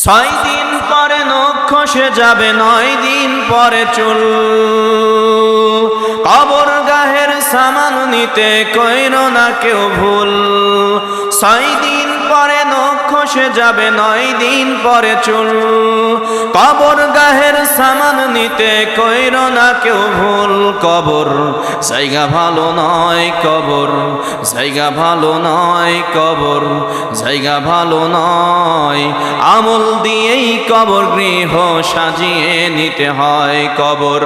6 দিন পরে নখ খসে যাবে, 9 দিন পরে চুল। কবর গাহের সামান নিতে কইরো না কেউ ভুল। 6 দিন পরে নখ খসে যাবে, 9 দিন পরে চুল। কবর গাহের সামান নিতে কইরো না কেউ ভুল। কবর জায়গা ভালো নয়, কবর জায়গা ভালো নয়, কবর জায়গা ভালো নয়। আমল দিয়েই কবর গৃহ সাজিয়ে নিতে হয়। কবর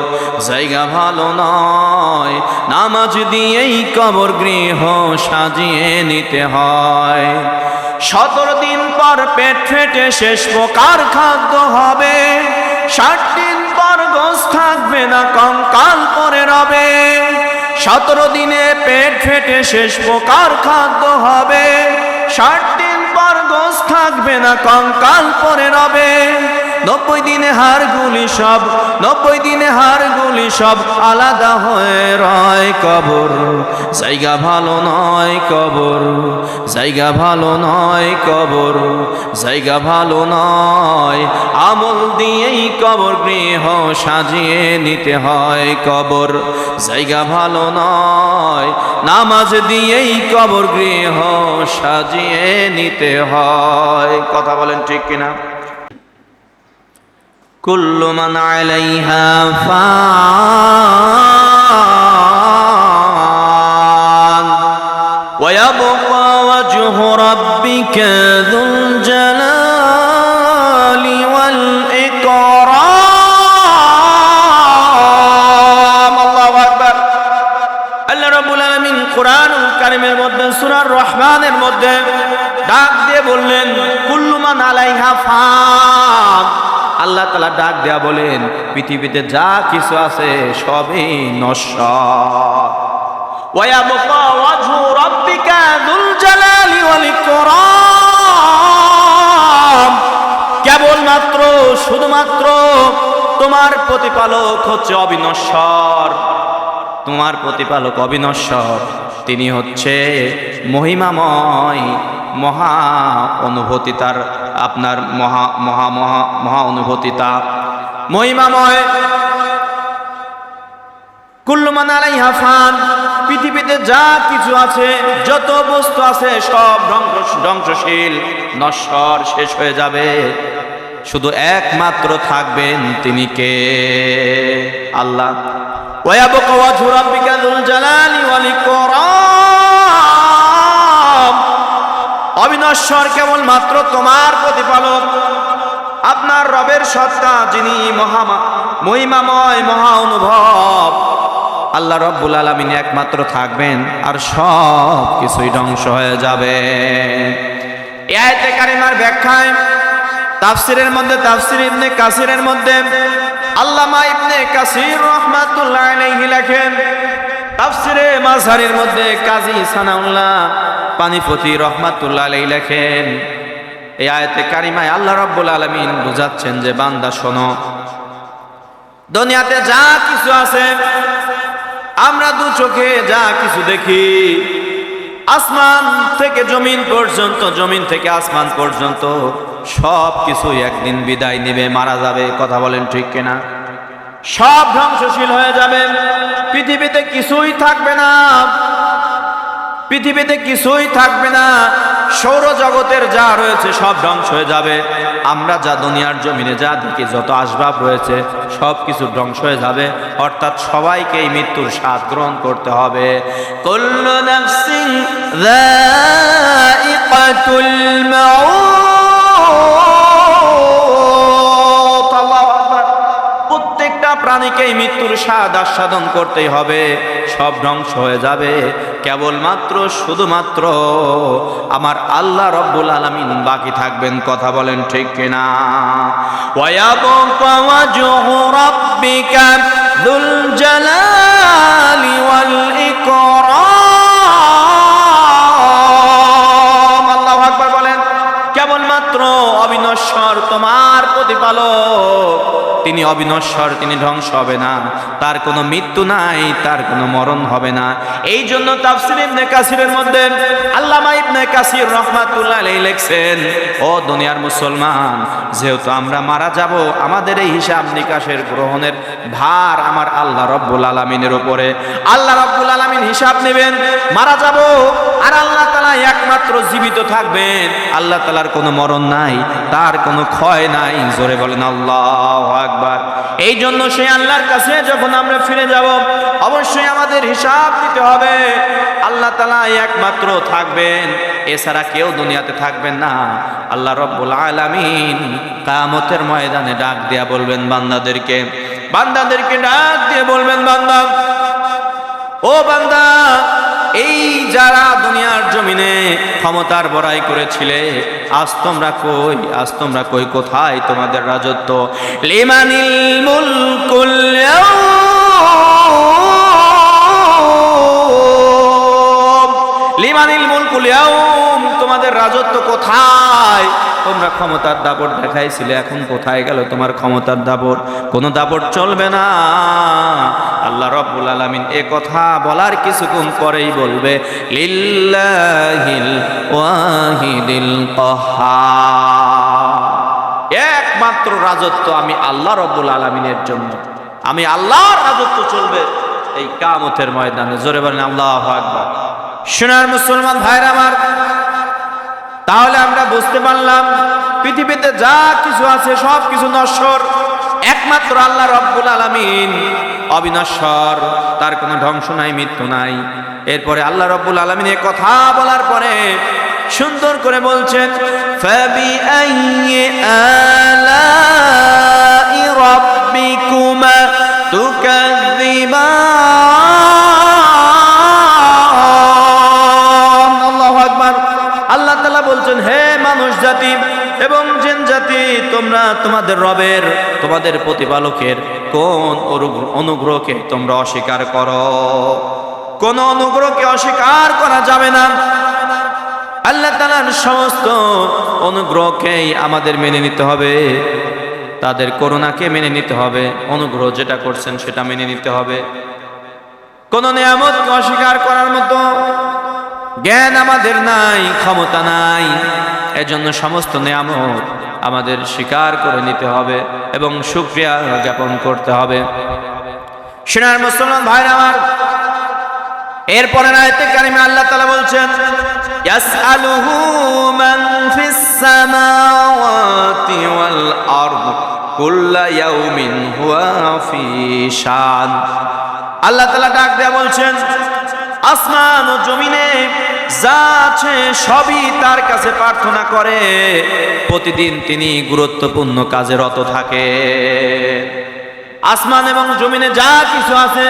জায়গা ভালো নয়, নামাজ দিয়েই কবর গৃহ সাজিয়ে নিতে হয়। 17 দিন পর পেট ফেটে শেষ প্রকার খাদ্য হবে। 60 দিন পর গোশ থাকবে না, কঙ্কাল পরে রবে। 17 দিনে পেট ফেটে শেষ প্রকার খাদ্য হবে। 60 দিন পর গোশ থাকবে না, কঙ্কাল পরে রবে। 90 দিনে হাড়গুলি সব, 90 দিনে হাড়গুলি সব আলাদা হয়ে রয়। কবর জায়গা ভালো নয়, কবর জায়গা ভালো নয়, কবর জায়গা ভালো নয়। আমল দিয়েই কবর গৃহ সাজিয়ে নিতে হয়। কবর জায়গা ভালো নয়, নামাজ দিয়েই কবর গৃহ সাজিয়ে নিতে হয়। কথা বলেন ঠিক কিনা? কুল্লু মান আলাইহা ফান ওয়া ইয়াবকা ওয়াজহু রাব্বিকা যুল জালালি ওয়াল ইকরাম। আল্লাহু আকবার। আল্লাহ রাব্বুল আলামিন কোরআনুল কারীমের মধ্যে সূরা রহমানের মধ্যে ডাক দিয়ে বললেন, কুল্লু মান আলাইহা ফান। আল্লাহ তাআলা ডাক দেয়া বলেন, পৃথিবীতে যা কিছু আছে সবই নশ্বর। ওয়া ইয়াবকা ওয়াজহু রাব্বিকা যুল জালালি ওয়াল ইকরাম। কেবলমাত্র শুধুমাত্র তোমার প্রতিপালক হচ্ছে অবিনশ্বর। তোমার প্রতিপালক অবিনশ্বর, তিনি হচ্ছে মহিমাময়, মহা অনুভূতিতার, আপনার মহা মহা মহা মহা অনুভূতিতা, মহিমাময়। কুল্লু মান আলাইহা ফান। পৃথিবীতে যা কিছু আছে, যত বস্তু আছে সব ধ্বংসশীল, নশ্বর, শেষ হয়ে যাবে। শুধু একমাত্র থাকবেন তিনি কে? আল্লাহ। ওয়া ইয়াবকা ওয়াজহু রাব্বিকা যুল জালালি ওয়াল ইকরাম। অবিনশ্বর কেবলমাত্র তোমার প্রতিপালক, আপনার রবের সত্তা, যিনি মহিমাময়, মহা অনুভব। আল্লাহ রব্বুল আলামিন একমাত্র থাকবেন, আর সব কিছুই ধ্বংস হয়ে যাবে। এই আয়াতে কারিমার ব্যাখ্যায় তাফসিরের মধ্যে, তাফসির ইবনে কাসিরের মধ্যে আল্লামা ইবনে কাসির রাহমাতুল্লাহ আলাইহি লেখেন, তাফসিরে মাযহারের মধ্যে কাজী সানাউল্লাহ পানিপতি রহমাতুল্লাহ আলাইহি লেখেন, এই আয়াতে কারিমায় আল্লাহ রাব্বুল আলামিন বুঝাচ্ছেন যে বান্দা শোনো, দুনিয়াতে যা কিছু আছে, আমরা দু চোখে যা কিছু দেখি, আসমান থেকে জমিন পর্যন্ত, জমিন থেকে আসমান পর্যন্ত সব কিছুই একদিন বিদায় নেবে, মারা যাবে। কথা বলেন ঠিক কিনা? সব ধ্বংসশীল হয়ে যাবে। পৃথিবীতে কিছুই থাকবে না, পৃথিবীতে কিছুই থাকবে না। সৌরজগতের যা রয়েছে সব ধ্বংস হয়ে যাবে। আমরা যা দুনিয়ার জমিনে যা দেখি, যত আসবাব রয়েছে সব কিছু ধ্বংস হয়ে যাবে। অর্থাৎ সবাইকে এই মৃত্যুর স্বাদ গ্রহণ করতে হবে। কুল্লু নাফসিন যায়িকাতুল মাউত। আল্লাহু আকবার। প্রত্যেকটা প্রাণীকে এই মৃত্যুর স্বাদ আস্বাদন করতেই হবে। সব ধ্বংস হয়ে যাবে, কেবলমাত্র শুধুমাত্র আমার আল্লাহ রব্বুল আলামিন বাকি থাকবেন। কথা বলেন ঠিক কিনা? ওয়া ইয়াবকা ওয়াজহু রাব্বিকা যুল জালালি ওয়াল ইকরাম। আল্লাহু আকবার বলেন। কেবলমাত্র অবিনশ্বর তোমার প্রতিপালক, তিনি অবিনশ্বর, তিনি ধ্বংস হবে না, তার কোনো মৃত্যু নাই, তার কোনো মরণ হবে না। এই জন্য তাফসীর ইবনে কাসিরের মধ্যে আল্লামা ইবনে কাসির রাহমাতুল্লাহ আলাইহি লিখছেন, ও দুনিয়ার মুসলমান, যেহেতু আমরা মারা যাব, আমাদের এই হিসাব নিকাশের গ্রহণের ভার আমার আল্লাহ রব্বুল আলামিনের উপরে। আল্লাহ রব্বুল আলামিন হিসাব নেবেন। মারা যাব আর আল্লাহ তাআলা একমাত্র জীবিত থাকবেন। আল্লাহ তাআলার কোনো মরণ নাই, তার কোনো ক্ষয় নাই। জোরে বলেন আল্লাহু আকবার। এই জন্য সেই আল্লাহর কাছে যখন আমরা ফিরে যাব, অবশ্যই আমাদের হিসাব দিতে হবে। আল্লাহ তাআলা একমাত্র থাকবেন, এছাড়া কেউ দুনিয়াতে থাকবেন না। আল্লাহ রব্বুল আলামিন কিয়ামতের ময়দানে ডাক দিয়া বলবেন বান্দাদেরকে ডাক দিয়ে বলবেন, বান্দা, ও বান্দা, এই যারা দুনিয়ার জমিনে ক্ষমতার বড়াই করেছিলে, আজ তোমরা কই, কোথায় তোমাদের রাজত্ব? লিমানিল মুলকুল ইয়াউম, লিমানিল মুলকুল ইয়াউম, তোমাদের রাজত্ব কোথায়? তোমরা ক্ষমতার দাপট দেখাইছিলে, এখন কোথায় গেল তোমার ক্ষমতার দাপট? কোনো দাপট চলবে না। আল্লাহ রাব্বুল আলামিন এ কথা বলার কিছুক্ষণ পরেই বলবে, লিল্লাহিল ওয়াহিদিল কাহ্হার, একমাত্র রাজত্ব আমি আল্লাহ রাব্বুল আলামিনের জন্য। আমি আল্লাহর রাজত্ব চলবে এই কিয়ামতের ময়দানে। জোরে বলেন আল্লাহু আকবার। সোনার মুসলমান ভাইরা আমার, তাহলে আমরা বুঝতে পারলাম পৃথিবীতে যা কিছু আছে সব কিছু নশ্বর, একমাত্র আল্লাহ রাব্বুল আলামিন অবিনশ্বর, তার কোনো ধ্বংস নাই, মৃত্যু নাই। এরপরে আল্লাহ রাব্বুল আলামিন এই কথা বলার পরে সুন্দর করে বলছেন, ফাবিআইয়ি আলাই রাব্বিকুমা তুকাযযিবান। আল্লাহু আকবার। আল্লাহ তাআলা বলছেন, হে মানুষ জাতি এবং জিন জাতি, তোমরা তোমাদের রবের, তোমাদের প্রতিপালকের কোন অনুগ্রহকে তোমরা অস্বীকার করো? কোন অনুগ্রহকে অস্বীকার করা যাবে না। আল্লাহ তাআলার সমস্ত অনুগ্রহকেই আমাদের মেনে নিতে হবে, তাদের করুণাকে মেনে নিতে হবে, অনুগ্রহ যেটা করছেন সেটা মেনে নিতে হবে। কোন নিয়ামতকে অস্বীকার করার মতো জ্ঞান আমাদের নাই, ক্ষমতা নাই। এজন্য সমস্ত নিয়ামত আমাদের স্বীকার করে নিতে হবে এবং শুকরিয়া জ্ঞাপন করতে হবে। সোনার মুসলমান ভাইরা আমার, এরপরের আয়াতে কারিমে আল্লাহ তাআলা বলছেন, ইয়াসআলুহু মান ফিস সামাওয়াতি ওয়াল আরদ কুল্লা ইয়াউমিন হুয়া ফি শান। আল্লাহ তাআলা ডাক দেয়া বলছেন, আসমান ও জমিনে যা আছে সবই তার কাছে প্রার্থনা করে, প্রতিদিন তিনি গুরুত্বপূর্ণ কাজে রত থাকে। আসমান এবং জমিনে যা কিছু আছে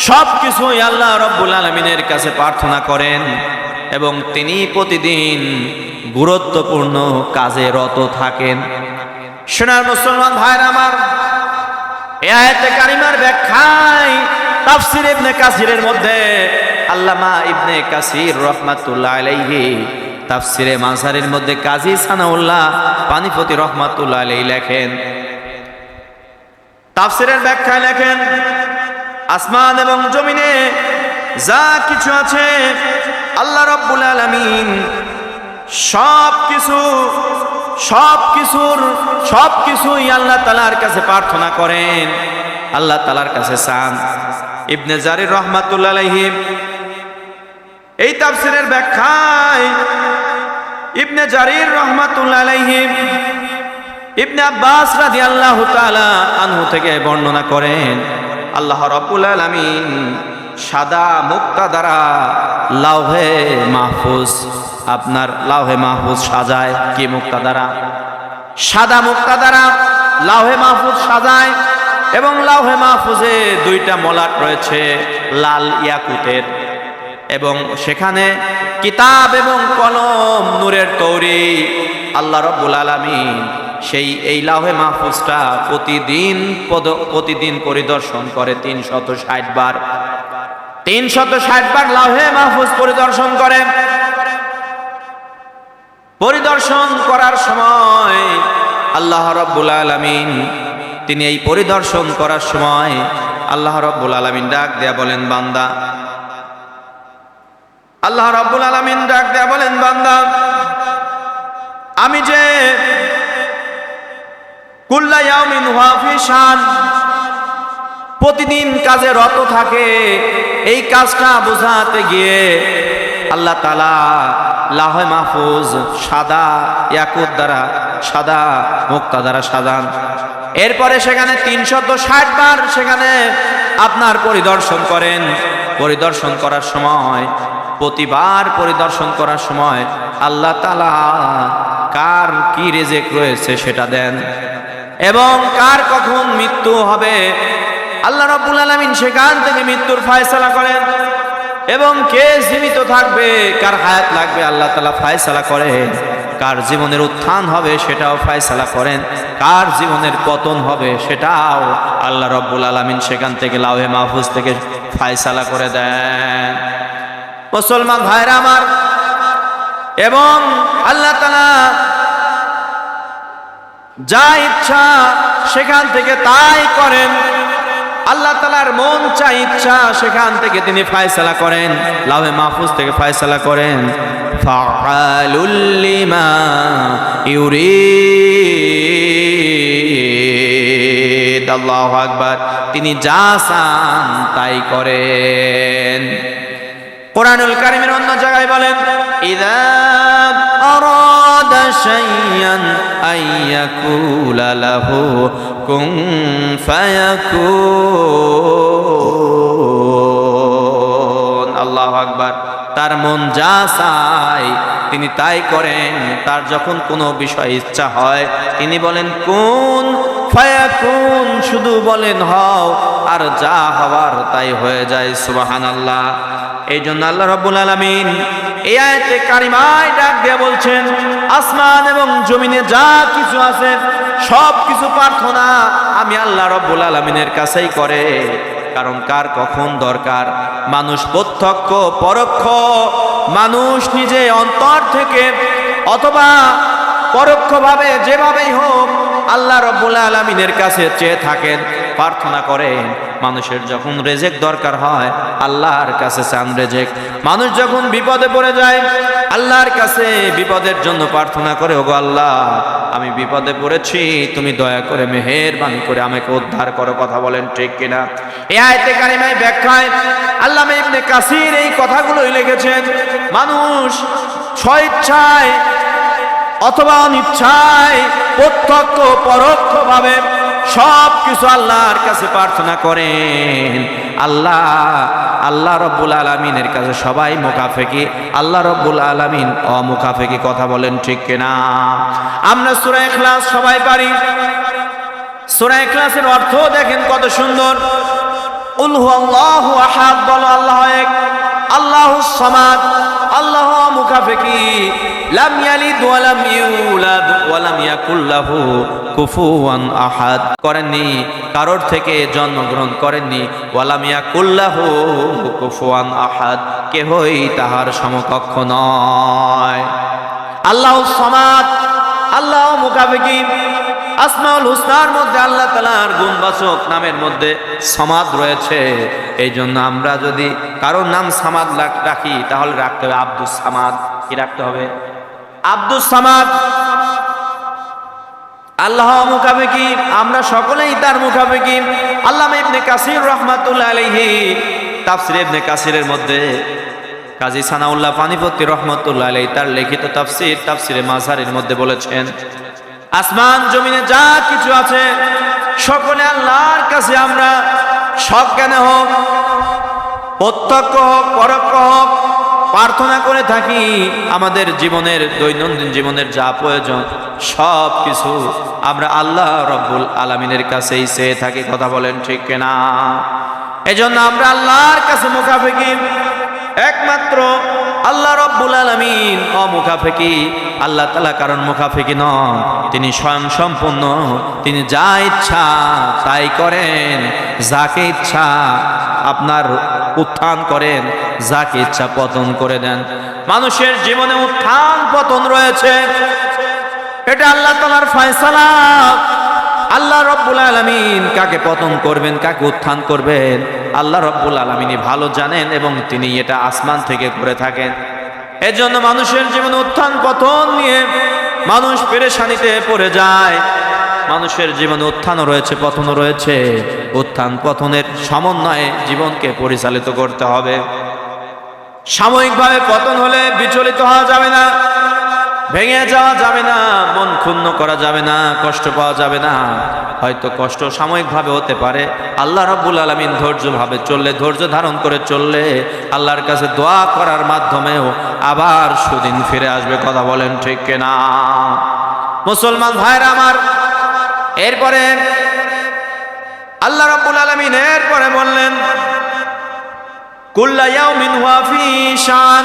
সব কিছুই আল্লাহ রাব্বুল আলামিনের কাছে প্রার্থনা করেন এবং তিনি প্রতিদিন গুরুত্বপূর্ণ কাজে রত থাকেন। সোনার মুসলমান ভাইরা আমার, এই আয়াতে কারিমার ব্যাখ্যায় তাফসীর ইবনে কাসিরের মধ্যে আল্লামা ইবনে কাসির রাহমাতুল্লাহ আলাইহি তাফসীরে মাযহারের মধ্যে কাজী সানাউল্লাহ পানিপতি রাহমাতুল্লাহ আলাইহি লেখেন, তাফসীরের ব্যাখ্যায় লেখেন, আসমান এবং জমিনে যা কিছু আছে আল্লাহ রাব্বুল আলামিন সবকিছুই আল্লাহ তাআলার কাছে প্রার্থনা করেন, আল্লাহ তাআলার কাছে চান। ইবনে জারির রাহমাতুল্লাহ আলাইহি এই তাফসীরের ব্যাখ্যায় ইবনে জারির রাহমাতুল্লাহ আলাইহি ইবনে আব্বাস রাদিয়াল্লাহু তাআলা আনহু থেকে বর্ণনা করেন, আল্লাহ রাব্বুল আলামিন সাদা মুক্তা দ্বারা লাউহে মাহফুজ, আপনার লাউহে মাহফুজ সাজায়। কি মুক্তা দ্বারা? সাদা মুক্তা দ্বারা লাউহে মাহফুজ সাজায় এবং লাউহে মাহফুজে দুইটা মলাট রয়েছে লাল ইয়াকুতের, এবং সেখানে কিতাব এবং কলম নূরের তৈরি। আল্লাহ রাব্বুল আলামিন এই লাউহে মাহফুজটা প্রতিদিন পরিদর্শন করে 360 বার। 360 বার লাউহে মাহফুজ পরিদর্শন করে। পরিদর্শন করার সময় আল্লাহ রাব্বুল আলামিন তিনি এই পরিদর্শন করার সময় আল্লাহ রাব্বুল আলামিন ডাক দেয়া বলেন, বান্দা, আল্লাহ রাব্বুল আলামিন ডাক দেয়া বলেন, বান্দা, আমি যে কুল্লা ইয়াউমিন হুয়া ফি শান, প্রতিদিন কাজে রত থাকে, এই কাজটা বোঝাতে গিয়ে আল্লাহ তাআলা লাহে মাহফুজ সাদা ইয়াকুত দ্বারা, সাদা মুক্তা দ্বারা সাজান। এরপরে সেখানে 360 বার সেখানে আপনার পরিদর্শন করেন। পরিদর্শন করার সময়, প্রতিবার পরিদর্শন করার সময় আল্লাহ তাআলা কার কি রিজিক রয়েছে সেটা দেন, এবং কার কখন মৃত্যু হবে আল্লাহ রাব্বুল আলামিন সেখান থেকে মৃত্যুর ফয়সালা করেন, এবং কে জীবিত থাকবে, কার হায়াত লাগবে আল্লাহ তাআলা ফয়সালা করেন, কার জীবনের উত্থান হবে সেটাও ফয়সালা করেন, কার জীবনের পতন হবে সেটাও আল্লাহ রাব্বুল আলামিন সেখান থেকে লাওহে মাহফুজ থেকে ফয়সালা করে দেন। মুসলমান ভাইরা আমার, এবং আল্লাহ তাআলা যা ইচ্ছা সেখান থেকে তাই করেন। আল্লাহ তাআলার মন চা ইচ্ছা সেখান থেকে তিনি ফয়সালা করেন, লাওহে মাহফুজ থেকে ফয়সালা করেন। ফাআলুল লিমা ইউরিদ, আল্লাহু আকবার, তিনি যা চান তাই করেন। কোরআনুল কারীমের অন্য জায়গায় বলেন, ইযা আরাদা শাইয়ান আইয়াকুলা লাহু কুন ফায়াকুন। আল্লাহু আকবার, তার মন যা চায় তিনি তাই করেন। তার যখন কোনো বিষয় ইচ্ছা হয় তিনি বলেন কুন ফায়াকুন, শুধু বলেন হও, আর যা হওয়ার তাই হয়ে যায়। সুবহানাল্লাহ। এই জন্য আল্লাহ রাব্বুল আলামিন এই আয়াতে কারিমায় ডাক দিয়ে বলছেন, আসমান এবং জমিনে যা কিছু আছে সব কিছু প্রার্থনা আমি আল্লাহ রাব্বুল আলামিনের কাছেই করে। কারণ কার কখন দরকার, মানুষ প্রত্যক্ষ পরোক্ষ, মানুষ নিজে অন্তর থেকে অথবা পরোক্ষভাবে যেভাবেই হোক আল্লাহ রাব্বুল আলামিনের কাছে চেয়ে থাকেন, প্রার্থনা করেন। মানুষের যখন রেজেক দরকার হয় আল্লাহর কাছে চান রেজেক। মানুষ যখন বিপদে পড়ে যায় আল্লাহর কাছে বিপদের জন্য প্রার্থনা করে, ওগো আল্লাহ আমি বিপদে পড়েছি, তুমি দয়া করে মেহেরবানি করে আমাকে উদ্ধার করো। কথা বলেন ঠিক কিনা? এই আয়াতে কারিমায় ব্যাখ্যায় আল্লামা ইবনে কাসির এই কথাগুলোই লিখেছেন। মানুষ স্বেচ্ছায় অথবা অনিচ্ছায় প্রত্যক্ষ পরোক্ষভাবে সব কিছু আল্লাহর কাছে প্রার্থনা করেন। আল্লাহ রাব্বুল আলামিনের কাছে সবাই মুকাফেকি, আল্লাহ রাব্বুল আলামিন অমুকাফেকি। কথা বলেন ঠিক কিনা? আমরা সূরা ইখলাস সবাই পারি। সূরা ইখলাসের অর্থ দেখেন কত সুন্দর। কুল হুয়াল্লাহু আহাদ, বলো আল্লাহ এক, আল্লাহুস সামাদ, আল্লাহ মুকাফেকি, লাম ইয়ালিদ ওয়া লাম ইউলাদ ওয়া লাম ইয়াকুল লাহু কুফুয়ান আহাদ, করেননি, কারোর থেকে জন্মগ্রহণ করেননি, ওয়া লাম ইয়াকুল লাহু কুফুয়ান আহাদ, কেহই তাহার সমকক্ষ নয়। আল্লাহুস সামাদ, আল্লাহ মুকাফেকি। আসমাউল হুসনার মধ্যে আল্লাহ তাআলার গুণবাচক নামের মধ্যে সামাদ রয়েছে। এই জন্য আমরা যদি কারোর নাম সামাদ রাখি তাহলে রাখতে হবে আব্দুস সামাদ। কি রাখতে হবে? আব্দুস সামাদ। আল্লাহ মুকাফেকি, আমরা সকলেই তার মুকাফেকি। আল্লামা ইবনে কাসির রাহমাতুল্লাহ আলাইহি তাফসীর ইবনে কাসিরের মধ্যে কাজী সানাউল্লাহ পানিপত্তি রহমাতুল্লাহ আলাইহি তার লিখিত তাফসীরে মাযহারের মধ্যে বলেছেন, আসমান জমিনে যা কিছু আছে সকলে আল্লাহর কাছে আমরা সজ্ঞানে হোক, প্রত্যক্ষ হোক, পরোক্ষ হোক, প্রার্থনা করে থাকি। আমাদের জীবনের দৈনন্দিন জীবনের যা প্রয়োজন সব কিছু আমরা আল্লাহ রাব্বুল আলামিনের কাছেই চেয়ে থাকি। কথা বলেন ঠিক কিনা? এজন্য আমরা আল্লাহর কাছে মুখাফেকি। একমাত্র আল্লাহ রাব্বুল আলামিন অমুখাফেকি। আল্লাহ তাআলা কারণ মুখাফেকি নন, তিনি স্বয়ং সম্পূর্ণ। তিনি যা ইচ্ছা তাই করেন, যাকে ইচ্ছা আপনার উত্থান করেন, যাকে ইচ্ছা পতন করে দেন। মানুষের জীবনে উত্থান পতন রয়েছে, এটা আল্লাহ তাআলার ফয়সালা। আল্লাহ রব্বুল আলামিন কাকে পতন করবেন, কাকে উত্থান করবেন, আল্লাহ রব্বুল আলামিনই ভালো জানেন এবং তিনি এটা আসমান থেকে করে থাকেন। এজন্য মানুষের জীবনে উত্থান পতন নিয়ে মানুষ পেরেশানিতে পড়ে যায়। মানুষের জীবনে উত্থানও রয়েছে, পতনও রয়েছে। উত্থান পতনের সমন্বয়ে জীবনকে পরিচালিত করতে হবে। সাময়িকভাবে পতন হলে বিচলিত হওয়া যাবে না, ভেঙে যাওয়া যাবে না, মন ক্ষুণ্ণ করা যাবে না, কষ্ট পাওয়া যাবে না। হয়তো কষ্ট সাময়িকভাবে হতে পারে, আল্লাহ রাব্বুল আলামিন ধৈর্যভাবে চললে, ধৈর্য ধারণ করে চললে, আল্লাহর কাছে দোয়া করার মাধ্যমেও আবার সুদিন ফিরে আসবে। কথা বলেন ঠিক কিনা? মুসলমান ভাইরা আমার, এরপরে আল্লাহ রাব্বুল আলামিন এরপরে বললেন, কুল্লা ইয়াউমিন হুয়া ফি শান।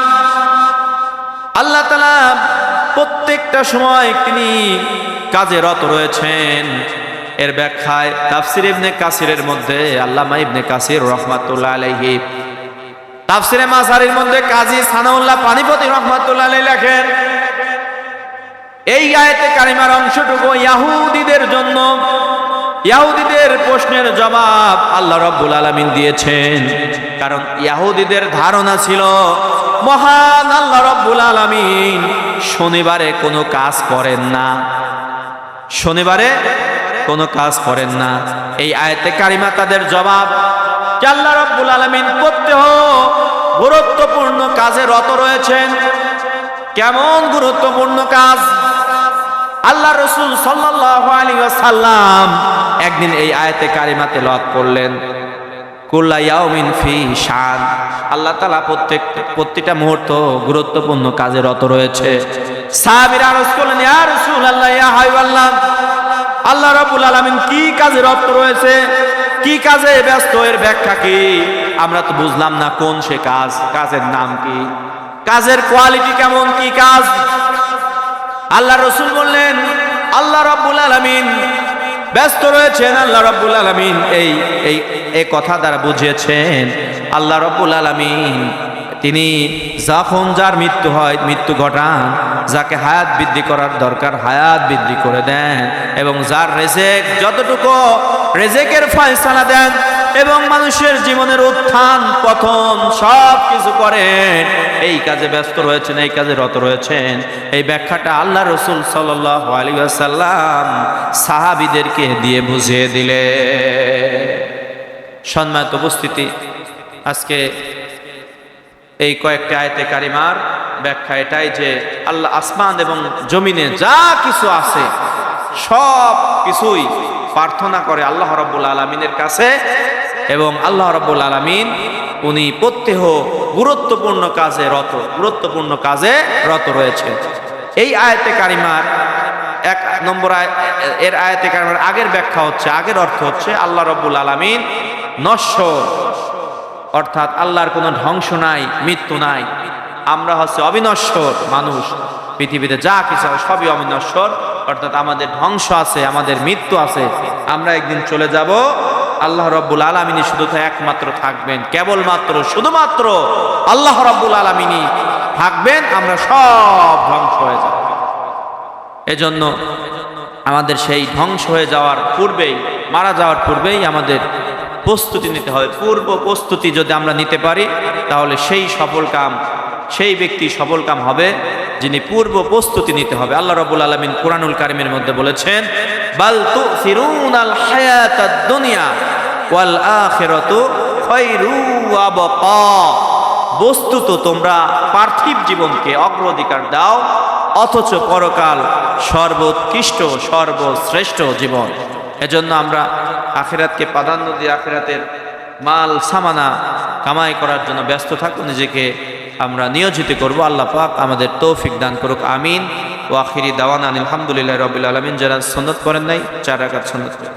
আল্লাহ তাআলা প্রত্যেকটা সময় তিনি কাজে রত রয়েছেন। এর ব্যাখ্যায় তাফসির ইবনে কাসিরের মধ্যে আল্লামা ইবনে কাসির রাহমাতুল্লাহ আলাইহি তাফসিরে মাসারির মধ্যে কাজী সানাউল্লাহ পানিপতি রাহমাতুল্লাহ আলাইহি লেখেন, এই আয়াতে কারিমার অংশটুকু ইহুদিদের জন্য, ইহুদিদের প্রশ্নের জবাব আল্লাহ রাব্বুল আলামিন দিয়েছেন। কারণ ইহুদিদের ধারণা ছিল মহান আল্লাহ রাব্বুল আলামিন শনিবারে কোনো কাজ করেন না, শনিবারে কোনো কাজ করেন না। এই আয়াতে কারিমা তাদের জবাব যে আল্লাহ রাব্বুল আলামিন প্রত্যহ গুরুত্বপূর্ণ কাজে রত রয়েছেন। কেমন গুরুত্বপূর্ণ কাজ? আল্লাহ রাসূল সাল্লাল্লাহু আলাইহি ওয়াসাল্লাম একদিন এই আয়াতে কারিমা তেলাওয়াত করলেন, কুল্লা ইয়াউমিন ফি শান। আল্লাহ তাআলা প্রত্যেকটা মুহূর্ত গুরুত্বপূর্ণ কাজে রত রয়েছে। সাহাবীরা আরজ করলেন, ইয়া রাসূলুল্লাহ, ইয়া হাবিবাল্লাহ, আল্লাহ রাব্বুল আলামিন কি কাজে রত রয়েছে, কি কাজে ব্যস্ত, এর ব্যাখ্যা কি? আমরা তো বুঝলাম না কোন সে কাজ, কাজের নাম কি, কাজের কোয়ালিটি কেমন, কি কাজ? আল্লাহ রাসূল বললেন, আল্লাহ রাব্বুল আলামিন ব্যস্ত রয়েছেন। আল্লাহ রাব্বুল আলামিন এই কথা দ্বারা বুঝিয়েছেন, আল্লাহ রাব্বুল আলামিন তিনি যখন যার মৃত্যু হয় মৃত্যু ঘটান, যাকে হায়াত বৃদ্ধি করার দরকার হায়াত বৃদ্ধি করে দেন, এবং যার রেজেক যতটুকু রেজেকের ফয়সালা দেন, এবং মানুষের জীবনের উত্থান পতন সব কিছু করেন। এই কাজে ব্যস্ত রয়েছেন, এই কাজে রত রয়েছেন। এই ব্যাখ্যাটা আল্লাহ রাসূল সাল্লাল্লাহু আলাইহি ওয়াসাল্লাম সাহাবীদেরকে দিয়ে বুঝিয়ে দিলে। সম্মানিত উপস্থিতি, আজকে এই কয়েকটি আয়াতে কারিমার ব্যাখ্যা এটাই যে আল্লাহ আসমান এবং জমিনে যা কিছু আছে সব কিছুই প্রার্থনা করে আল্লাহ রাব্বুল আলামিনের কাছে, এবং আল্লাহ রাব্বুল আলামিন উনি প্রত্যহ গুরুত্বপূর্ণ কাজে রত রয়েছে। এই আয়াতে কারিমার এক নম্বর এর আয়াতে কারিমার আগের ব্যাখ্যা হচ্ছে, আগের অর্থ হচ্ছে আল্লাহ রাব্বুল আলামিন নশ্বর, অর্থাৎ আল্লাহর কোনো ধ্বংস নাই, মৃত্যু নাই। আমরা হচ্ছে অবিনশ্বর মানুষ, পৃথিবীতে যা কিছু সবই অবিনশ্বর, অর্থাৎ আমাদের ধ্বংস আছে, আমাদের মৃত্যু আছে। আমরা একদিন চলে যাব, আল্লাহ রাব্বুল আলামিনই শুধু একমাত্র থাকবেন, কেবলমাত্র শুধুমাত্র আল্লাহ রাব্বুল আলামিনই থাকবেন, আমরা সব ধ্বংস হয়ে যাব। এজন্য আমাদের সেই ধ্বংস হয়ে যাওয়ার পূর্বেই, মারা যাওয়ার পূর্বেই আমাদের প্রস্তুতি নিতে হবে। পূর্ব প্রস্তুতি যদি আমরা নিতে পারি, তাহলে সেই ব্যক্তি সফল কাম হবে যিনি পূর্ব প্রস্তুতি নিতে হবে। আল্লাহ রাব্বুল আলামিন কুরআনুল কারীমের মধ্যে বলেছেন, বাল তুসিরুনাল হায়াতাদ দুনিয়া ওয়াল আখিরাতু খায়রু ওয়া বাকা। বস্তুত তোমরা পার্থিব জীবনকে অগ্রাধিকার দাও, অথচ পরকাল সর্বোৎকৃষ্ট সর্বশ্রেষ্ঠ জীবন। এজন্য আমরা আখিরাতকে প্রাধান্য দিয়ে আখিরাতের মাল সামানা কামাই করার জন্য ব্যস্ত থাকুন, নিজেকে আমরা নিয়োজিত করব। আল্লাহ পাক আমাদের তৌফিক দান করুক, আমিন। ওয়া আখিরি দাওয়ানা আলহামদুলিল্লাহি রাব্বিল আলামিন। যারা সুন্নাত করেন নাই 4 রাকাত সুন্নাত করেন।